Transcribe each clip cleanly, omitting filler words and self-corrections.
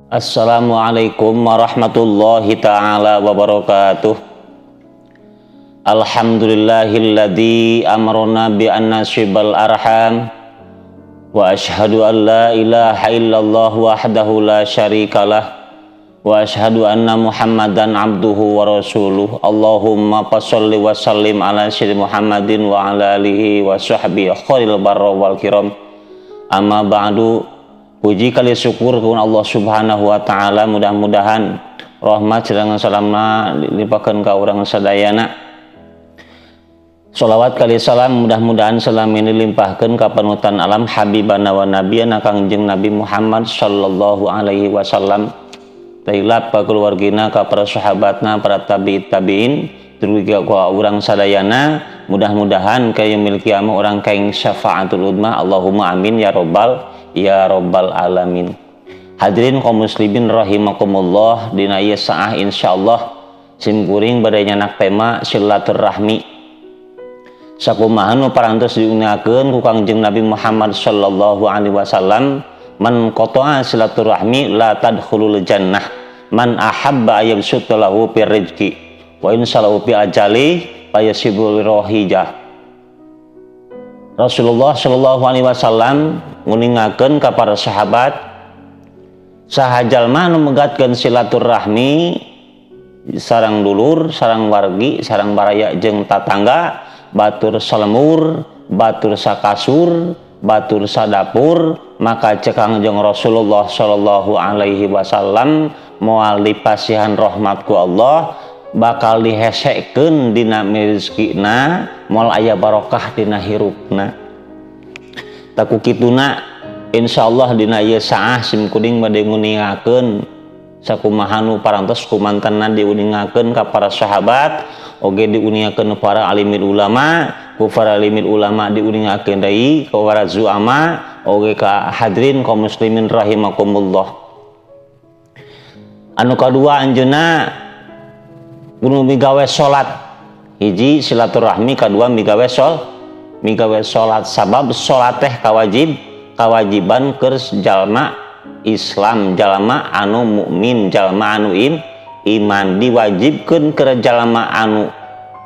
Assalamualaikum warahmatullahi ta'ala wabarakatuh. Alhamdulillahilladzi amarna bi anna syibal arham wa ashhadu an la ilaha illallah wahdahu la syarikalah wa ashhadu anna muhammadan abduhu wa rasuluh. Allahumma fasholli wa sallim ala sayyidina Muhammadin wa ala alihi wa sahbihi khairil barra wal kiram. Amma ba'du. Puji kali syukur kepada Allah Subhanahu wa taala, mudah-mudahan rahmat sedang salamna dilimpahkeun ka urang sadayana. Sholawat kali salam mudah-mudahan salam ini dilimpahkeun ka panutan alam habibana wa nabiyana Kangjeng Nabi Muhammad sallallahu alaihi wasallam. Tailap ka keluargina, ka para sahabatna, para tabi'in, dugi ka urang sadayana. Mudah-mudahan ka yaumil qiyamah urang kaing syafaatul udmah. Allahumma amin ya rabbal alamin. Hadirin kaum muslimin rahimakumullah, dina ieu saah insyaallah sim kuring bade nyanak tema silaturahmi. Sakumaha nu parantos diunyakeun ku Kangjeng Nabi Muhammad sallallahu alaihi wasallam, man qata'a silaturahmi la tadkhulul jannah man ahabba ayyabsuta lahu fir rizqi wa in salahu fi ajali fayasibul rohijah. Rasulullah sallallahu alaihi wasallam nguningakeun ka para sahabat, saha jalma nu megatkeun silaturahmi sareng dulur, sareng wargi, sareng baraya jeung tatangga, batur salemur, batur sakasur, batur sadapur, maka cek Kangjeng Rasulullah sallallahu alaihi wasallam moal dipasihan rahmat ku Allah, bakal dihesekeun dina rezekina, moal aya barokah dina hirupna. Taku kituna insyaallah dina ieu saah sim kuring bade nguningakeun sakumaha nu parantos kumantanna diuningakeun ka para sahabat, oge diuningakeun para alimil ulama, ku para alimil ulama diuningakeun deui ka para zuama, oge ka hadirin kaum muslimin rahimakumullah. Anu kadua anjeunna kudu migawe salat. Hiji silaturahmi, kadua migawe salat. Sabab salat teh kawajiban keur jalma Islam, jalma anu mukmin, jalma anu iman, diwajibkeun keur jalma anu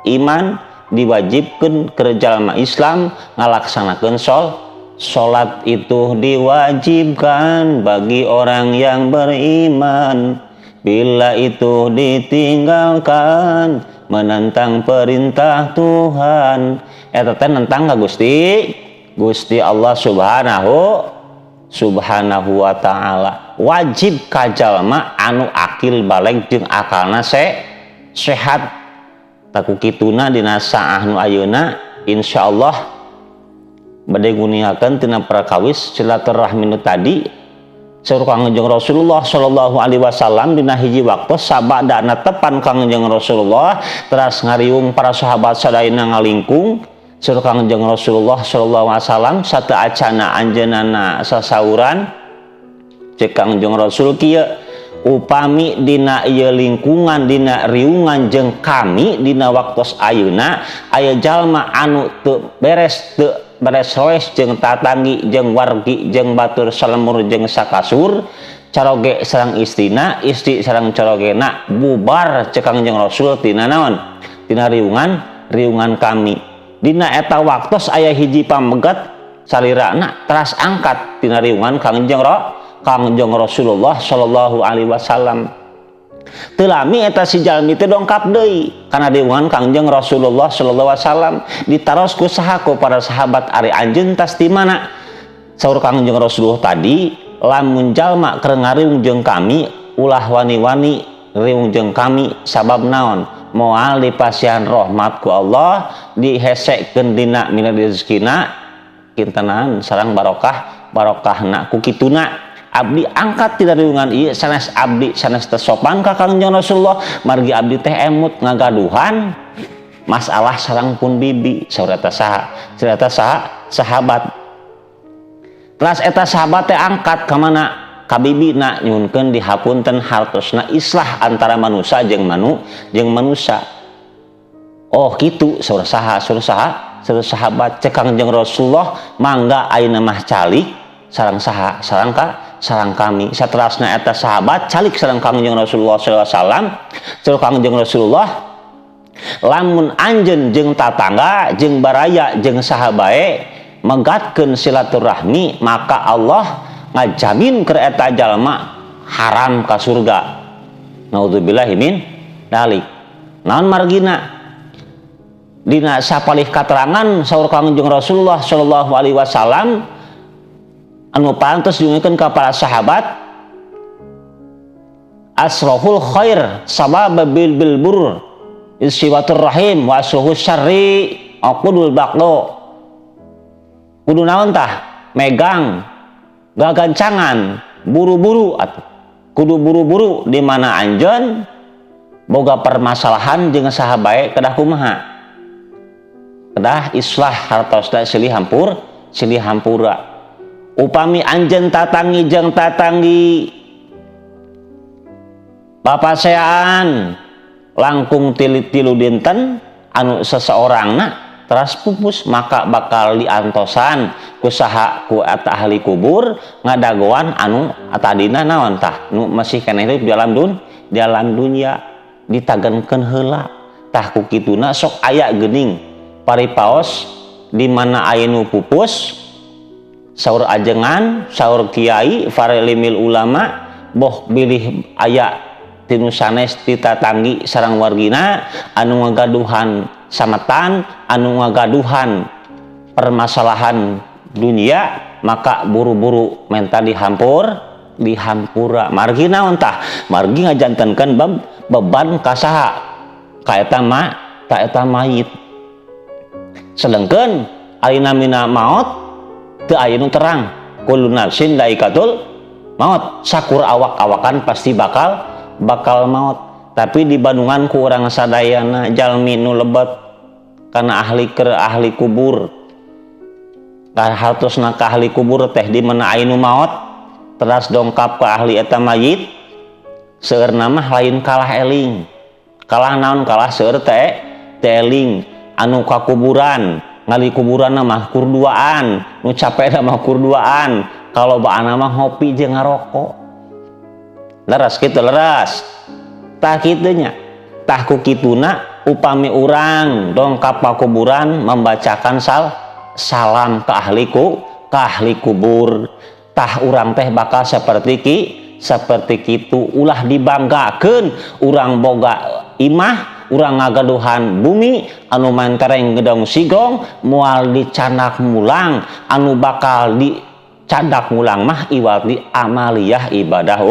iman, diwajibkeun keur jalma Islam ngalaksanakeun salat. Itu diwajibkan bagi orang yang beriman. Bila itu ditinggalkan menentang perintah Tuhan. Eta teh nentang ka Gusti Allah subhanahu wa ta'ala. Wajib ka jalma anu akil baleg jeung akalna sehat. Taku kituna dina saah nu ayeuna insyaallah bade nguningakeun tina prakawis silaturahmi nu tadi. Saur Kangjeng Rasulullah sallallahu alaihi wasallam dina hiji waktu sabadana tepan Kangjeng Rasulullah teras ngariung para sahabat sadayana ngalingkung. Saur Kangjeng Rasulullah sallallahu alaihi wasallam satu acana anjeunna sasauran, cek Kangjeng Rasul kieu, upami dina ieu lingkungan, dina riungan jeung kami dina waktos ayeuna aya jalma anu teu beres roes jeung tatanggi jeung wargi jeung batur salemur jeung sakasur, caroge sareng istrina, istri sareng carogena bubar cek Kangjeng Rasul tina naon? Tina riungan kami. Dina eta waktos aya hiji pamegat salirana teras angkat tina riungan Kangjeng Rasulullah sallallahu alaihi wasallam. Teu lami eta si jalmi teh dongkap deui kana riungan Kangjeng Rasulullah sallallahu alaihi wasallam. Ditaros ku saha ku para sahabat, ari anjeun tas di mana? Saur Kangjeng Rasulullah tadi, lamun jalma keur ngariung jeung kami ulah wani-wani riung jeung kami sabab naon? Moal dipasihan rahmat ku Allah, dihesekeun dina mina rezekina kintenan sareng barokahna. Ku kituna abdi angkat tina riungan ieu sanes abdi sanes teu sopan ka Kangjeng Rasulullah, margi abdi teh emut ngagaduhan masalah sareng pun bibi. Saur eta saha? Sahabat. Teras eta sahabat teh angkat ka mana? Ka bibina nyunkeun dihapunten hartosna islah antara manusia jeung manusia. Oh kitu saur sahabat cek Kangjeng Rasulullah, mangga ayeuna mah calik sareng saha? Sareng ka sareng kami. Saterasna eta sahabat calik sareng Kangjeng Rasulullah sallallahu alaihi wasallam. Sareng Kangjeng Rasulullah, lamun anjeun jeung tatangga jeung baraya jeung sahabae megatkeun silaturahmi, maka Allah ngajamin keur eta jalma haram ka surga. Naudzubillahi min dalik. Naon margina? Dina sapalih katerangan saur Kangjeng Rasulullah sallallahu alaihi wasallam anu pantes diungkeun ka para sahabat, asrahul khair sabab bil burr istiwatur rahim wa asrahus syarri aqudul baqdo. Kudu naon tah? Megang gagancangan, buru-buru atuh. Kudu buru-buru di mana anjeun boga permasalahan jeung sahabae kedah kumaha? Kedah islah hartosna silih hampura. Upami anjeun tatangi jeung tatanggi papaseaan langkung tilu dinten anu seseorangna teras pupus, maka bakal diantosan ku saha ku eta ahli kubur ngadagoan anu tadina naon tah nu masih kana hidup di alam dunia ditagenkeun heula. Tah ku kituna sok aya geuning paripaos di mana aya nu pupus saur ajengan, saur kiai, farelimil ulama, boh bilih aya tinu sanes ti tatanggi sareng wargina anu ngagaduhan sametan, anu ngagaduhan permasalahan dunia, maka buru-buru menta dihampura. Margi naon tah? Margi ngajantenkeun beban ka saha? Ka eta mayit. Sedengkeun ayeuna mina maot teu aya nu terang. Kullu nafsin dha'iqatul maut. Sakur awak-awakan pasti bakal maut. Tapi di Bandungan ku urang sadayana jalmi nu lebet kana ahli kubur. Hartosna ka ahli kubur teh di mana aya nu maot teras dongkap ka ahli eta mayit. Seueurna mah lain kalah eling. Kalah naon? Kalah seueur teh eling. Anu ka kuburan ngali kuburanna mah kurduaan, nu capena mah kurduaan, kalobana mah ngopi jeung ngarokok. Leres kitu leres. Tah kitu nya. Tah ku kituna upami urang dongkap ka kuburan membacakan salam ka ahli kubur, tah urang teh bakal seperti kitu ulah dibanggakeun urang boga imah, urang ngagaduhan bumi anu mentereng gedong sigong moal dicanak mulang, anu bakal dicadak mulang mah iwadi amaliyah ibadah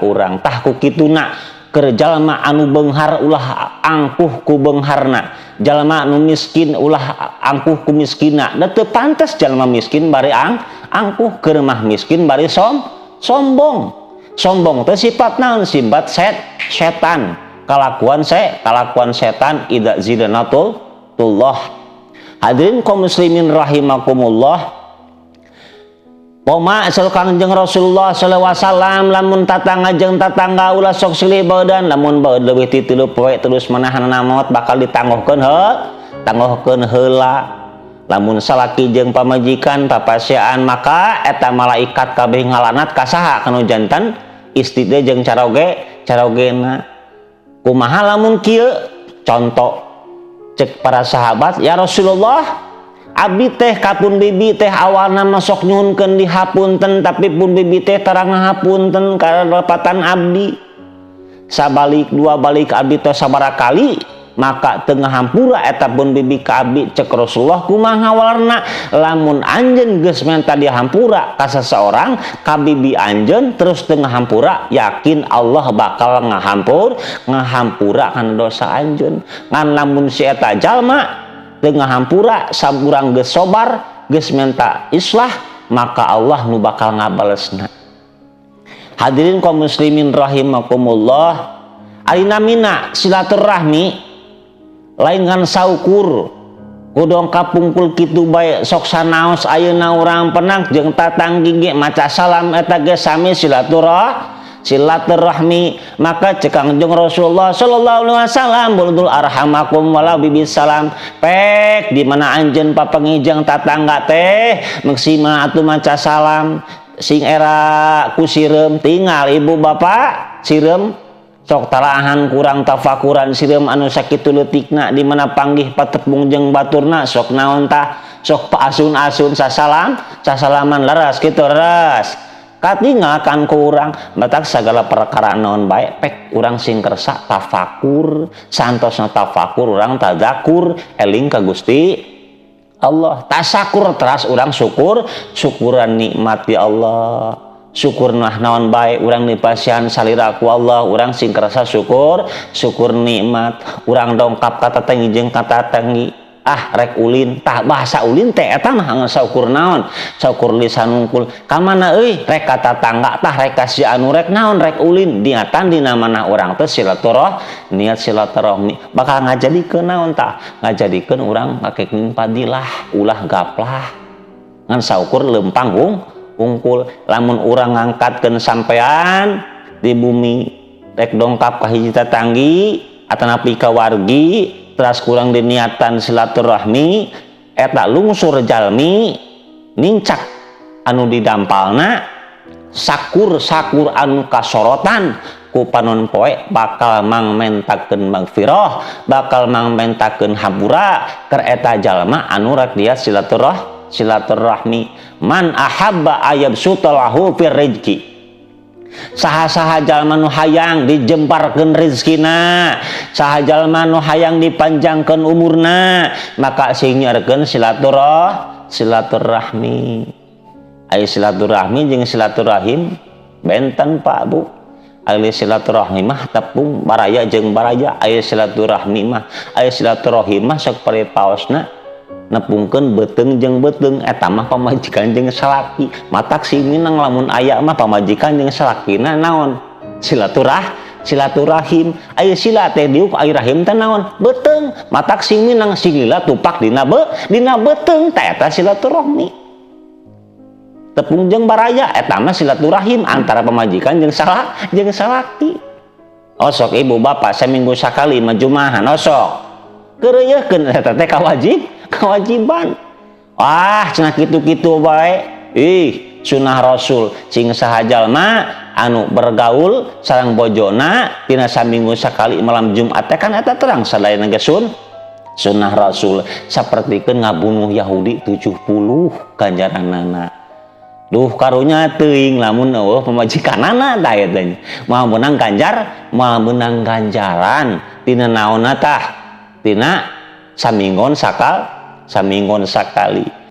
urang. Tah ku kituna keur jalma anu beunghar ulah angkuh ku beungharna, jalma anu miskin ulah angkuh ku miskinna. Da teu pantes jalma miskin bari angkuh, keur mah miskin bari sombong teh sifat naon? Sifat setan. Kalakuan setan idza zidanatullah. Hadirin kaum muslimin rahimakumullah. Poma asal Kangjeng Rasulullah sallallahu alaihi wasallam lamun tatangga jeung tatangga ulah sok silih baeudan, lamun baeud leuwih ti 3 poe terus menahanna maot bakal ditangguhkeun heula. Lamun salaki jeung pamajikan papaseaan maka eta malaikat kabeh ngalanat ka saha? Kanu janten istri teh jeung carogena. Kumaha lamun kieu? Conto cek para sahabat, ya Rasulullah, abdi teh kapun bibi teh awalna masok nyuhunkeun dihapunten, tapi pun bibi teh tarang ngahapunten kalepatan abdi. Sabalik dua balik abdi teh sabaraha kali maka tengah hampura eta pun bibi ka abdi. Cek Rasulullah, kumaha warna lamun anjeun geus menta dihampura ka seseorang ka bibi anjeun terus tengah hampura, yakin Allah bakal ngahampura kana dosa anjeun. Ngan lamun si eta jalma tengah hampura saburang geus sobar geus menta islah, maka Allah nu bakal ngabalesna. Hadirin kaum muslimin rahimakumullah, ayeuna mina silaturahmi lain ngan saukur kudong kapungkul kitu bae sok sanaos ayeuna urang penang jeung tatanggi ge maca salam eta ge sami silaturahmi. Maka cek Kangjeng Rasulullah sallallahu alaihi wasallam, buludul arhamakum wala bibis salam. Pek di mana anjeun papangih jeung tatangga teh maksimal atuh maca salam. sing era ku sireum tinggal ibu bapak sireum sok talaahan kurang tafakuran sireum anu sakitu leutikna di mana panggih patepung jeung baturna sok naon tah sok paasun-asun sasalaman leres kitu leres katinggalkan ku urang batak sagala perkara naon bae pek urang sing kersa tafakur santosna tafakur urang tadzakur eling ka Gusti Allah tasakur teras urang syukuran nikmat ya Allah syukur naon bae urang dipasihan salira ku Allah urang sing kerasa syukur nikmat urang dongkap kata tengi jeung kata tengi rek ulin tah bahasa ulin teh eta mah saukur naon saukur lisan unggul ka mana euy rek ka tatangga tah rek ka si anu rek naon rek ulin niatan dina mana urang teh niat silaturahmi bakal ngajadikeun naon tah ngajadikeun urang make padilah ulah gaplah ngan saukur lempang unggul lamun urang ngangkatkeun sampean di bumi rek dongkap ka hiji tatanggi atanapi ka wargi teras kurang diniatan silaturahmi eta lungsur jalmi nincak anu didampalna sakur anu kasorotan ku panon poe bakal mangmentakeun magfirah bakal mangmentakeun hampura keur eta jalma anu rek dia silaturahmi man ahabba ayabsutallahu fir rizqi saha-saha jalma nu hayang dijemparkeun rezekina saha jalma nu hayang dipanjangkeun umurna maka sing nyarekeun silaturahmi aya silaturahmi jeung silaturahim benten Pak Bu aya silaturahmi mah tepung baraya jeung baraya aya silaturahmi mah aya silaturahim mah sok parepaosna nepungkeun beteung jeung beteung eta mah pamajikan jeung salaki matak si minang lamun aya mah pamajikan jeung salakina naon silaturahim aya sila teh diuk aya rahim teh naon beteung matak si minang silila tupak dina beteung teh eta silaturahmi tepung jeung baraya eta mah silaturahim antara pamajikan jeung salaki osok ibu bapak seminggu sakali majumahan osok keureuyekeun eta teh kewajiban cenah kitu-kitu bae sunah rasul sing saha jalma anu bergaul sareng bojona tina saminggu sakali malam Jumat teh kan eta terang sadayana ge sunnah rasul sapertikeun ngabunuh Yahudi 70 ganjaranana duh karunya teuing lamun eueuh pamajikanana tah eta moal meunang ganjaran tina naonna tah tina saminggon sakali